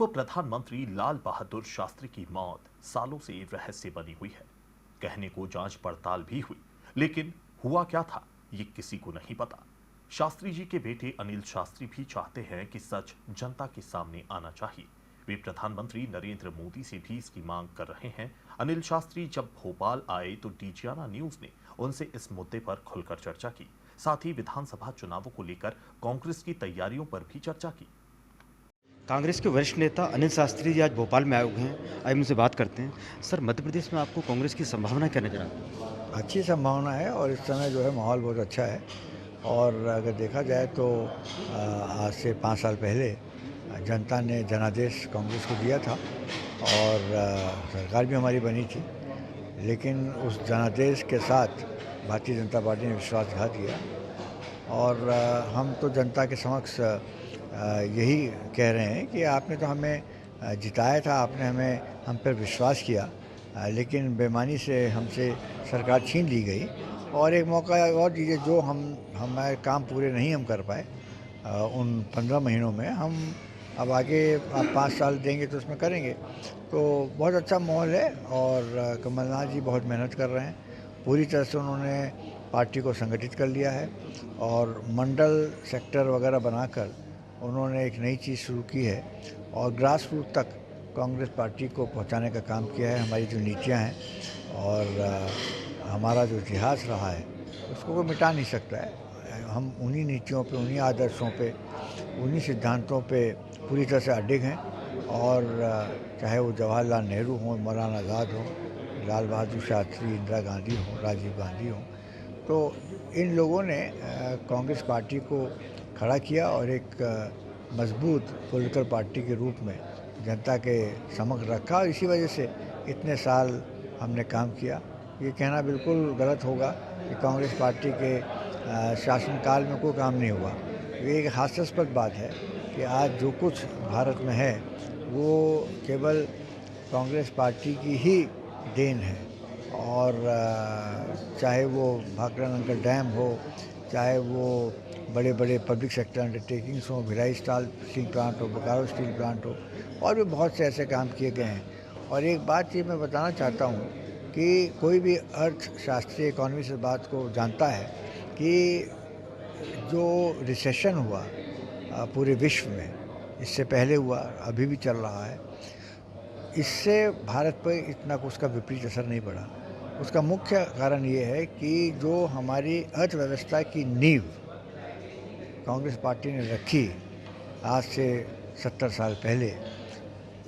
पूर्व प्रधानमंत्री लाल बहादुर शास्त्री की मौत सालों से रहस्य बनी हुई है। कहने को जांच पड़ताल भी हुई, लेकिन हुआ क्या था ये किसी को नहीं पता। शास्त्री जी के बेटे अनिल शास्त्री भी चाहते हैं कि सच जनता के सामने आना चाहिए। वे प्रधानमंत्री नरेंद्र मोदी से भी इसकी मांग कर रहे हैं। अनिल शास्त्री जब भोपाल आए तो डीजियाना न्यूज ने उनसे इस मुद्दे पर खुलकर चर्चा की। साथ ही विधानसभा चुनावों को लेकर कांग्रेस की तैयारियों पर भी चर्चा की। कांग्रेस के वरिष्ठ नेता अनिल शास्त्री जी आज भोपाल में आए हुए हैं। आइए उनसे बात करते हैं। सर, मध्य प्रदेश में आपको कांग्रेस की संभावना क्या नजर आती है? अच्छी संभावना है और इस समय जो है माहौल बहुत अच्छा है। और अगर देखा जाए तो आज से 5 साल पहले जनता ने जनादेश कांग्रेस को दिया था और सरकार भी हमारी बनी थी। लेकिन उस जनादेश के साथ भारतीय जनता पार्टी ने विश्वासघात किया और हम तो जनता के समक्ष यही कह रहे हैं कि आपने तो हमें जिताया था, आपने हम पर विश्वास किया, लेकिन बेईमानी से हमसे सरकार छीन ली गई और एक मौका और दीजिए जो हमारे काम पूरे नहीं हम कर पाए उन 15 महीनों में। हम अब आगे आप 5 साल देंगे तो उसमें करेंगे। तो बहुत अच्छा माहौल है और कमलनाथ जी बहुत मेहनत कर रहे हैं। पूरी तरह से उन्होंने पार्टी को संगठित कर लिया है और मंडल सेक्टर वगैरह बनाकर उन्होंने एक नई चीज़ शुरू की है और ग्रास रूट तक कांग्रेस पार्टी को पहुंचाने का काम किया है। हमारी जो नीतियां हैं और हमारा जो इतिहास रहा है उसको कोई मिटा नहीं सकता है। हम उन्हीं नीतियों पे, उन्हीं आदर्शों पे, उन्हीं सिद्धांतों पे पूरी तरह से अडिग हैं और चाहे वो जवाहरलाल नेहरू हों, मौलाना आज़ाद हों, लाल बहादुर शास्त्री, इंदिरा गांधी हों, राजीव गांधी हों, तो इन लोगों ने कांग्रेस पार्टी को खड़ा किया और एक मजबूत पॉलिटिकल पार्टी के रूप में जनता के समक्ष रखा और इसी वजह से इतने साल हमने काम किया। ये कहना बिल्कुल गलत होगा कि कांग्रेस पार्टी के शासनकाल में कोई काम नहीं हुआ। ये एक हास्यास्पद बात है कि आज जो कुछ भारत में है वो केवल कांग्रेस पार्टी की ही देन है। और चाहे वो भाखड़ा नंगल डैम हो, चाहे वो बड़े बड़े पब्लिक सेक्टर अंडरटेकिंग्स हों, भिलाई स्टील प्लांट हो, बोकारो स्टील प्लांट हो, और भी बहुत से ऐसे काम किए गए हैं। और एक बात ये मैं बताना चाहता हूँ कि कोई भी अर्थशास्त्री इकोनॉमी से बात को जानता है कि जो रिसेशन हुआ पूरे विश्व में, इससे पहले हुआ, अभी भी चल रहा है, इससे भारत पर इतना उसका विपरीत असर नहीं पड़ा। उसका मुख्य कारण ये है कि जो हमारी अर्थव्यवस्था की नींव कांग्रेस पार्टी ने रखी आज से 70 साल पहले,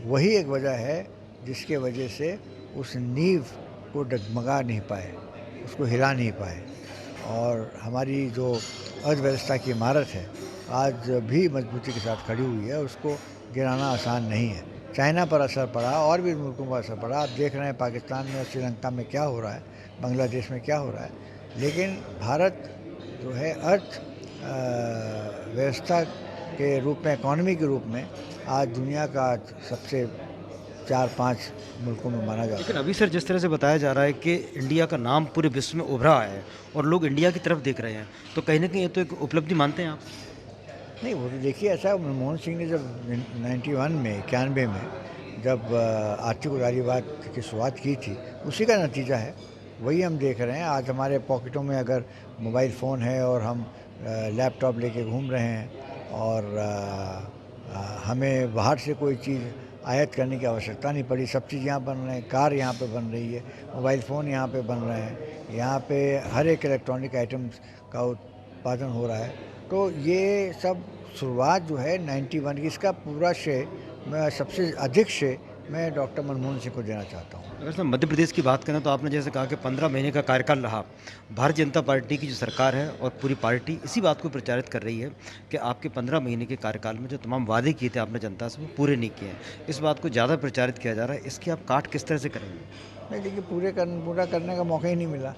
वही एक वजह है जिसके वजह से उस नींव को डगमगा नहीं पाए, उसको हिला नहीं पाए। और हमारी जो अर्थव्यवस्था की इमारत है आज भी मजबूती के साथ खड़ी हुई है, उसको गिराना आसान नहीं है। चाइना पर असर पड़ा और भी मुल्कों पर असर पड़ा। आप देख रहे हैं पाकिस्तान में और श्रीलंका में क्या हो रहा है, बांग्लादेश में क्या हो रहा है। लेकिन भारत जो है अर्थ व्यवस्था के रूप में, इकॉनमी के रूप में आज दुनिया का सबसे 4-5 मुल्कों में माना जाता है। लेकिन अभी सर, जिस तरह से बताया जा रहा है कि इंडिया का नाम पूरे विश्व में उभरा है और लोग इंडिया की तरफ देख रहे हैं, तो कहीं ना कहीं ये तो एक उपलब्धि मानते हैं आप? नहीं, वो तो देखिए ऐसा, मनमोहन सिंह ने जब 91 में जब आर्थिक उदारीवाद की शुरुआत की थी, उसी का नतीजा है। वही हम देख रहे हैं। आज हमारे पॉकेटों में अगर मोबाइल फ़ोन है और हम लैपटॉप लेके घूम रहे हैं और हमें बाहर से कोई चीज़ आयात करने की आवश्यकता नहीं पड़ी। सब चीज़ यहाँ बन रहे हैं, कार यहाँ पे बन रही है, मोबाइल फ़ोन यहाँ पे बन रहे हैं, यहाँ पे हर एक इलेक्ट्रॉनिक आइटम्स का उत्पादन हो रहा है। तो ये सब शुरुआत जो है 91 की, इसका पूरा श्रेय, मैं सबसे अधिक श्रेय मैं डॉक्टर मनमोहन सिंह को देना चाहता हूँ। अगर सर मध्य प्रदेश की बात करें तो आपने जैसे कहा कि 15 महीने का कार्यकाल रहा। भारतीय जनता पार्टी की जो सरकार है और पूरी पार्टी इसी बात को प्रचारित कर रही है कि आपके 15 महीने के कार्यकाल में जो तमाम वादे किए थे आपने जनता से, वो पूरे नहीं किए हैं। इस बात को ज़्यादा प्रचारित किया जा रहा है। इसकी आप काट किस तरह से करेंगे? नहीं, देखिए पूरा करने का मौका ही नहीं मिला।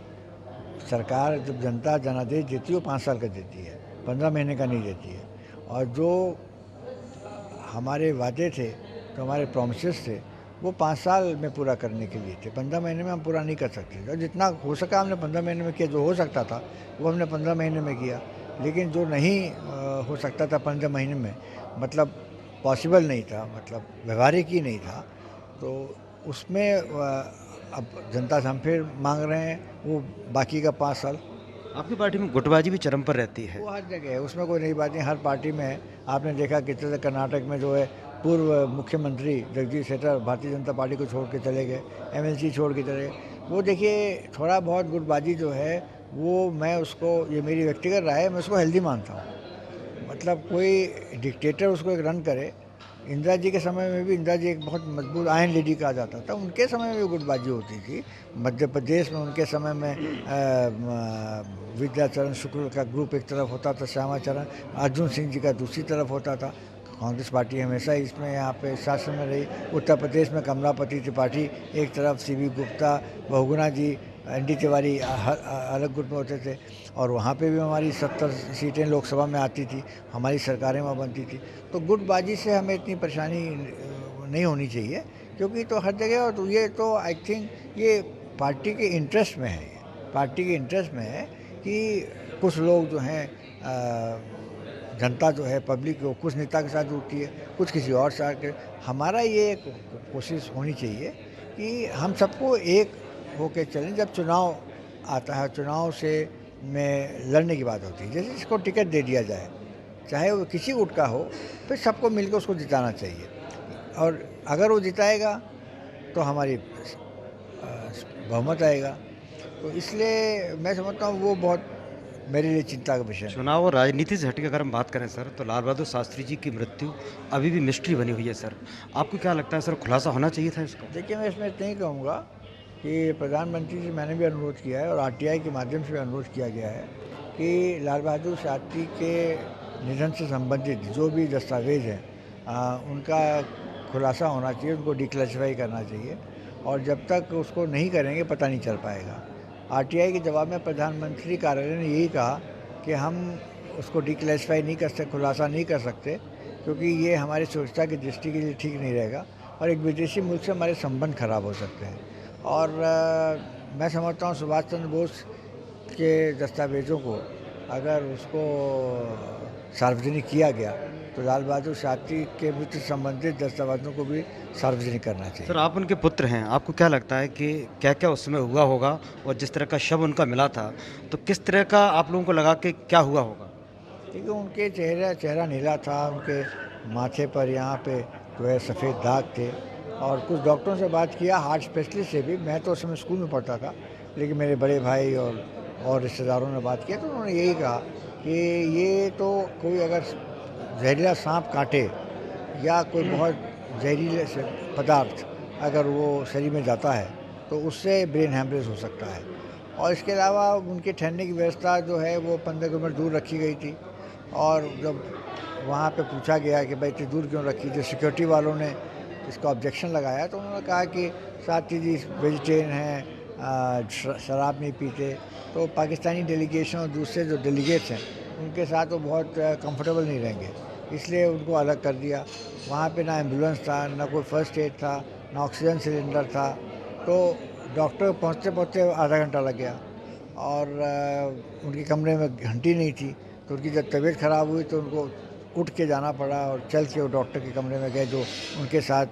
सरकार जब जनता जनादेश देती है वो 5 साल का देती है, 15 महीने का नहीं देती है। और जो हमारे वादे थे, जो हमारे प्रोमिसेस थे, वो 5 साल में पूरा करने के लिए थे। 15 महीने में हम पूरा नहीं कर सकते। और जितना हो सका हमने 15 महीने में किया। जो हो सकता था वो हमने 15 महीने में किया। लेकिन जो नहीं हो सकता था 15 महीने में, मतलब पॉसिबल नहीं था, मतलब व्यवहारिक ही नहीं था। तो उसमें अब जनता से हम फिर मांग रहे हैं वो बाकी का 5 साल। आपकी पार्टी में गुटबाजी भी चरम पर रहती है। वो हर जगह है, उसमें कोई नई बात नहीं, हर पार्टी में है। आपने देखा कितने से कर्नाटक में जो है पूर्व मुख्यमंत्री जगदीश शेट्टर भारतीय जनता पार्टी को छोड़ के चले गए, एमएलसी छोड़ के चले गए। वो देखिए थोड़ा बहुत गुटबाजी जो है वो मैं उसको, ये मेरी व्यक्तिगत राय है, मैं उसको हेल्दी मानता हूँ। मतलब कोई डिक्टेटर उसको एक रन करे। इंदिरा जी के समय में भी, इंदिरा जी एक बहुत मजबूत आयरन लेडी कहा जाता था, उनके समय में भी गुटबाजी होती थी। मध्य प्रदेश में उनके समय में विद्याचरण शुक्ल का ग्रुप एक तरफ होता था, श्यामाचरण अर्जुन सिंह जी का दूसरी तरफ होता था। कांग्रेस पार्टी हमेशा इसमें यहाँ पे शासन में रही। उत्तर प्रदेश में कमलापति त्रिपाठी एक तरफ, सीबी गुप्ता, बहुगुणा जी, एनडी तिवारी अलग गुट में होते थे। और वहाँ पे भी हमारी 70 सीटें लोकसभा में आती थी, हमारी सरकारें वहाँ बनती थी। तो गुटबाजी से हमें इतनी परेशानी नहीं होनी चाहिए, क्योंकि तो हर जगह। और तो ये तो आई थिंक ये पार्टी के इंटरेस्ट में है, पार्टी के इंटरेस्ट में है कि कुछ लोग जो हैं जनता जो है पब्लिक को कुछ नेता के साथ जुड़ती है, कुछ किसी और साथ। हमारा ये कोशिश होनी चाहिए कि हम सबको एक होके चलें। जब चुनाव आता है, चुनाव से में लड़ने की बात होती है, जैसे इसको टिकट दे दिया जाए, चाहे वो किसी गुट का हो, फिर सबको मिलकर उसको जिताना चाहिए। और अगर वो जिताएगा तो हमारी बहुमत आएगा। तो इसलिए मैं समझता हूँ वो बहुत मेरे लिए चिंता का विषय है। चुनाव और राजनीति से हटकर अगर हम बात करें सर, तो लाल बहादुर शास्त्री जी की मृत्यु अभी भी मिस्ट्री बनी हुई है सर। आपको क्या लगता है सर, खुलासा होना चाहिए था इसका? देखिए, मैं इसमें इतना ही कहूँगा कि प्रधानमंत्री जी मैंने भी अनुरोध किया है और आरटीआई के माध्यम से भी अनुरोध किया गया है कि लाल बहादुर शास्त्री के निधन से संबंधित जो भी दस्तावेज हैं उनका खुलासा होना चाहिए, उनको डिक्लासिफाई करना चाहिए। और जब तक उसको नहीं करेंगे पता नहीं चल पाएगा। आरटीआई के जवाब में प्रधानमंत्री कार्यालय ने यही कहा कि हम उसको डिक्लासिफाई नहीं कर सकते, खुलासा नहीं कर सकते, क्योंकि ये हमारी सुरक्षा की दृष्टि के लिए ठीक नहीं रहेगा और एक विदेशी मुल्क से हमारे संबंध खराब हो सकते हैं। और मैं समझता हूँ सुभाष चंद्र बोस के दस्तावेज़ों को अगर उसको सार्वजनिक किया गया तो लाल बहादुर शास्त्री के मृत्यु से संबंधित दस्तावेजों को भी सार्वजनिक करना चाहिए। सर, आप उनके पुत्र हैं, आपको क्या लगता है कि क्या क्या उस समय हुआ होगा, और जिस तरह का शव उनका मिला था तो किस तरह का आप लोगों को लगा कि क्या हुआ होगा? क्योंकि उनके चेहरा नीला था, उनके माथे पर यहाँ पे जो है सफ़ेद दाग थे। और कुछ डॉक्टरों से बात किया, हार्ट स्पेशलिस्ट से भी, मैं तो उस समय स्कूल में पढ़ता था, लेकिन मेरे बड़े भाई और रिश्तेदारों ने बात किया तो उन्होंने यही कहा कि ये तो कोई अगर जहरीला सांप काटे या कोई बहुत जहरीले पदार्थ अगर वो शरीर में जाता है तो उससे ब्रेन हैमरेज हो सकता है। और इसके अलावा उनके ठहरने की व्यवस्था जो है वो 15 किलोमीटर दूर रखी गई थी। और जब वहाँ पे पूछा गया कि भाई इतनी दूर क्यों रखी, जो सिक्योरिटी वालों ने इसका ऑब्जेक्शन लगाया तो उन्होंने कहा कि साथी जी वेजिटेरियन हैं, शराब नहीं पीते, तो पाकिस्तानी डेलीगेशन और दूसरे जो डेलीगेट्स हैं उनके साथ वो बहुत कंफर्टेबल नहीं रहेंगे, इसलिए उनको अलग कर दिया। वहाँ पे ना एम्बुलेंस था, ना कोई फर्स्ट एड था, ना ऑक्सीजन सिलेंडर था। तो डॉक्टर पहुँचते पहुँचते आधा घंटा लग गया। और उनके कमरे में घंटी नहीं थी, तो उनकी जब तबीयत ख़राब हुई तो उनको उठ के जाना पड़ा और चल के वो डॉक्टर के कमरे में गए, जो उनके साथ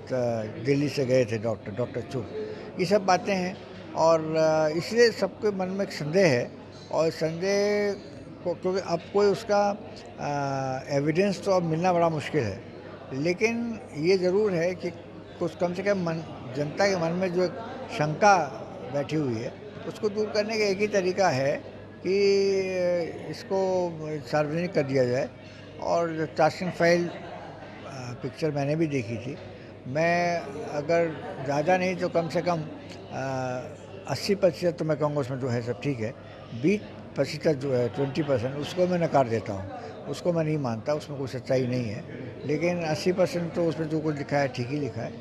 दिल्ली से गए थे डॉक्टर चुप। ये सब बातें हैं और इसलिए सबके मन में एक संदेह है। और संदेह को, क्योंकि अब कोई उसका एविडेंस तो अब मिलना बड़ा मुश्किल है, लेकिन ये ज़रूर है कि कुछ कम से कम जनता के मन में जो एक शंका बैठी हुई है उसको दूर करने का एक ही तरीका है कि इसको सार्वजनिक कर दिया जाए। और चार्जिंग फाइल पिक्चर मैंने भी देखी थी। मैं अगर ज़्यादा नहीं तो कम से कम 80% तो मैं कहूँगा उसमें जो है सब ठीक है। 20% जो है 20% उसको मैं नकार देता हूँ, उसको मैं नहीं मानता, उसमें कोई सच्चाई नहीं है। लेकिन 80% तो उसमें जो कुछ लिखा है ठीक ही लिखा है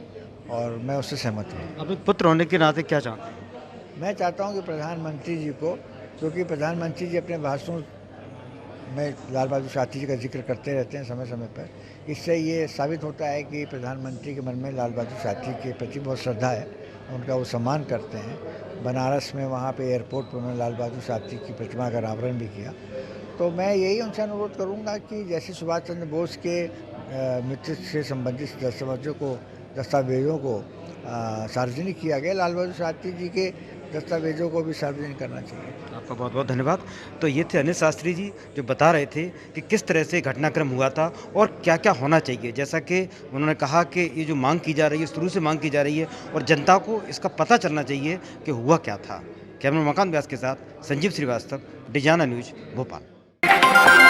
और मैं उससे सहमत हूँ। आप एक पुत्र होने के नाते क्या चाहते हैं? मैं चाहता हूँ कि प्रधानमंत्री जी को, क्योंकि प्रधानमंत्री जी अपने भाषणों में लाल बहादुर शास्त्री जी का जिक्र करते रहते हैं समय समय पर, इससे ये साबित होता है कि प्रधानमंत्री के मन में लाल बहादुर शास्त्री के प्रति बहुत श्रद्धा है, उनका वो सम्मान करते हैं। बनारस में वहाँ पे एयरपोर्ट पर उन्होंने लाल बहादुर शास्त्री की प्रतिमा का अनावरण भी किया। तो मैं यही उनसे अनुरोध करूँगा कि जैसे सुभाष चंद्र बोस के मृत्यु से संबंधित दस्तावेजों को सार्वजनिक किया गया। लाल बहादुर शास्त्री जी के दस्तावेजों को भी सार्वजनिक करना चाहिए। आपका बहुत बहुत धन्यवाद। तो ये थे अनिल शास्त्री जी जो बता रहे थे कि किस तरह से घटनाक्रम हुआ था और क्या क्या होना चाहिए। जैसा कि उन्होंने कहा कि ये जो मांग की जा रही है, शुरू से मांग की जा रही है और जनता को इसका पता चलना चाहिए कि हुआ क्या था। कैमरा मकान व्यास के साथ संजीव श्रीवास्तव, डिजाना न्यूज, भोपाल।